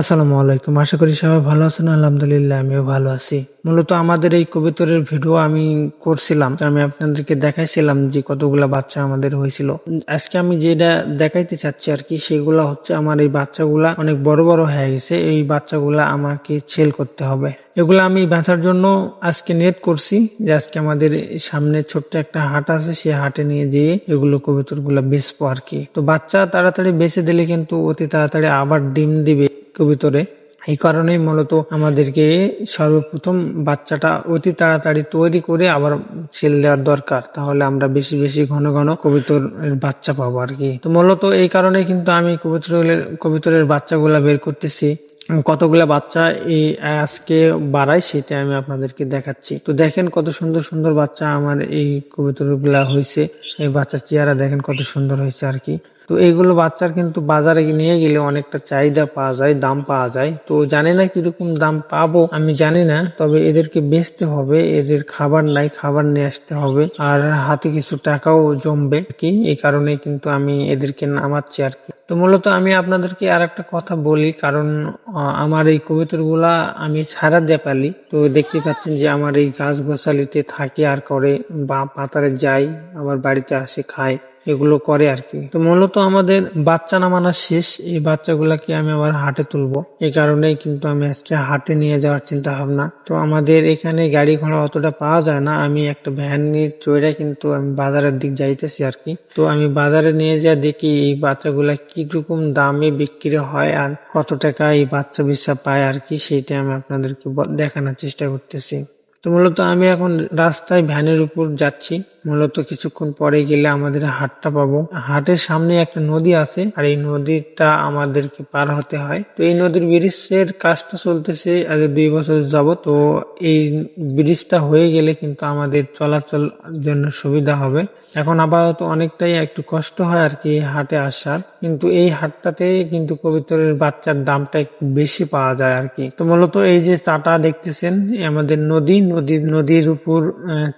আসসালামু আলাইকুম। আশা করি সবাই ভালো আছেন। আলহামদুলিল্লাহ আমিও ভালো আছি। মূলত আমাদের এই কবুতরের ভিডিও আমি করছিলাম, তো আমি আপনাদেরকে দেখাইছিলাম যে কতগুলা বাচ্চা আমাদের হয়েছিল। আজকে আমি যেটা দেখাইতে চাচ্ছি আর কি, সেগুলা হচ্ছে আমার এই বাচ্চাগুলা অনেক বড় বড় হয়ে গেছে। এই বাচ্চাগুলা আমাকে সেল করতে হবে। এগুলা আমি বেচার জন্য আজকে নিয়ত করছি যে আজকে আমাদের সামনে ছোট্ট একটা হাট আছে, সেই হাটে নিয়ে যেয়ে এগুলো কবুতর গুলা বেচবো আর কি। তো বাচ্চা তাড়াতাড়ি বেচে দিলে কিন্তু অতি তাড়াতাড়ি আবার ডিম দিবে কবুতরে। এই কারণেই মূলত আমাদেরকে সর্বপ্রথম বাচ্চাটা অতি তাড়াতাড়ি তৈরি করে আবার ছেল দেওয়ার দরকার, তাহলে আমরা বেশি বেশি ঘন ঘন কবুতরের বাচ্চা পাবো আর কি। তো মূলত এই কারণে কিন্তু আমি কবুতরের বাচ্চাগুলা বের করতেছি। কতগুলা বাচ্চা এই আজকে বাড়াই সেটা আমি আপনাদেরকে দেখাচ্ছি। তো দেখেন কত সুন্দর সুন্দর বাচ্চা আমার এই কবুতরগুলা হয়েছে। এই বাচ্চার চেহারা দেখেন কত সুন্দর হয়েছে আর কি। তো এইগুলো বাচ্চার কিন্তু বাজারে নিয়ে গেলে অনেকটা চাহিদা পাওয়া যায়, দাম পাওয়া যায়। তো জানি না কিরকম দাম পাবো আমি জানি না, তবে এদেরকে বেচতে হবে। এদের খাবার নাই, খাবার নিয়ে আসতে হবে, আর হাতে কিছু টাকাও জমবে কি। এই কারণে কিন্তু আমি এদেরকে নামাচ্ছি আর কি। তো মূলত আমি আপনাদেরকে আর একটা কথা বলি, কারণ আমার এই কবুতরগুলা আমি ছাড়া দিয়ে পালি। তো দেখতে পাচ্ছেন যে আমার এই গাছ গোছালিতে থাকে আর করে, বা পাতারে যাই আবার বাড়িতে আসে খায়, এগুলো করে আর কি। তো মূলত আমাদের বাচ্চা নামানো শেষ। এই বাচ্চাগুলাকে আমি আবার হাটে তুলবো, এই কারণেই কিন্তু আমি আজকে হাটে নিয়ে যাওয়ার চিন্তা ভাবনা। তো আমাদের এখানে গাড়ি ঘোড়া অতটা পাওয়া যায় না, আমি একটা ভ্যান নিয়ে চড়ে কিন্তু আমি বাজারের দিক যাইতেছি আর কি। তো আমি বাজারে নিয়ে যা দেখি এই বাচ্চাগুলা কিরকম দামে বিক্রি হয় আর কত টাকা এই বাচ্চা বিচ্চা পায় আর কি, সেইটা আমি আপনাদেরকে দেখানোর চেষ্টা করতেছি। তো মূলত আমি এখন রাস্তায় ভ্যানের উপর যাচ্ছি। মূলত কিছুক্ষণ পরে গেলে আমাদের হাটটা পাবো। হাটের সামনে একটা নদী আছে, আর এই নদীটা আমাদেরকে পার হতে হয়। তো এই নদীর ব্রিজের কাজটা চলতেছে আজ 2 বছর যাবত। তো এই ব্রিজটা হয়ে গেলে কিন্তু আমাদের চলাচল জন্য সুবিধা হবে। এখন আপাতত অনেকটাই একটু কষ্ট হয় আর কি হাটে আসার, কিন্তু এই হাটটাতে কিন্তু কবুতরের বাচ্চার দামটা একটু বেশি পাওয়া যায় আর কি। তো মূলত এই যে চাটা দেখতেছেন আমাদের নদীর উপর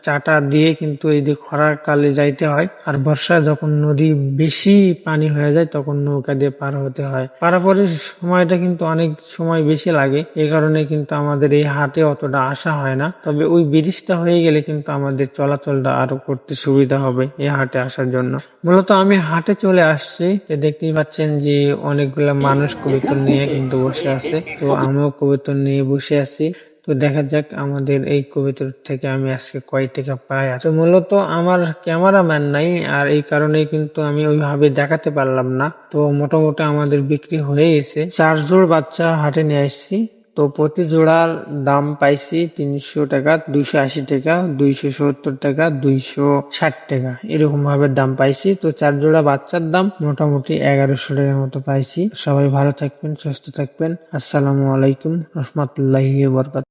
চাটা দিয়ে কিন্তু এই যে খরার কালে যাইতে হয়, আর বর্ষায় যখন নদী বেশি পানি হয়ে যায় তখন নৌকা দিয়ে পার হতে হয়। পারাপারের সময়টা কিন্তু অনেক সময় বেশি লাগে, এই কারণে কিন্তু আমাদের এই হাটে অতটা আসা হয় না। তবে ওই ব্রিজটা হয়ে গেলে কিন্তু আমাদের চলাচলটা আরো করতে সুবিধা হবে এই হাটে আসার জন্য। মূলত আমি হাটে চলে আসছি, দেখতেই পাচ্ছেন যে অনেকগুলা মানুষ কবুতর নিয়ে কিন্তু বসে আছে। তো আমিও কবুতর নিয়ে বসে আছি। তো দেখা যাক আমাদের এই কবুতর থেকে আমি আজকে কয় টাকা পাই। আর তো মূলত আমার ক্যামেরাম্যান নাই, আর এই কারণে কিন্তু আমি ওইভাবে দেখাতে পারলাম না। তো মোটামুটি আমাদের বিক্রি হয়ে গেছে। 4 জোড় বাচ্চা হাটে নিয়ে আসছি। তো প্রতি জোড়ার দাম পাইছি 300 টাকা, 280 টাকা, 270 টাকা, 260 টাকা, এরকম ভাবে দাম পাইছি। তো 4 জোড়া বাচ্চার দাম মোটামুটি 1100 টাকার মতো পাইছি। সবাই ভালো থাকবেন, সুস্থ থাকবেন। আসসালামু আলাইকুম রহমতুল্লাহি ওয়া বারাকাতুহু।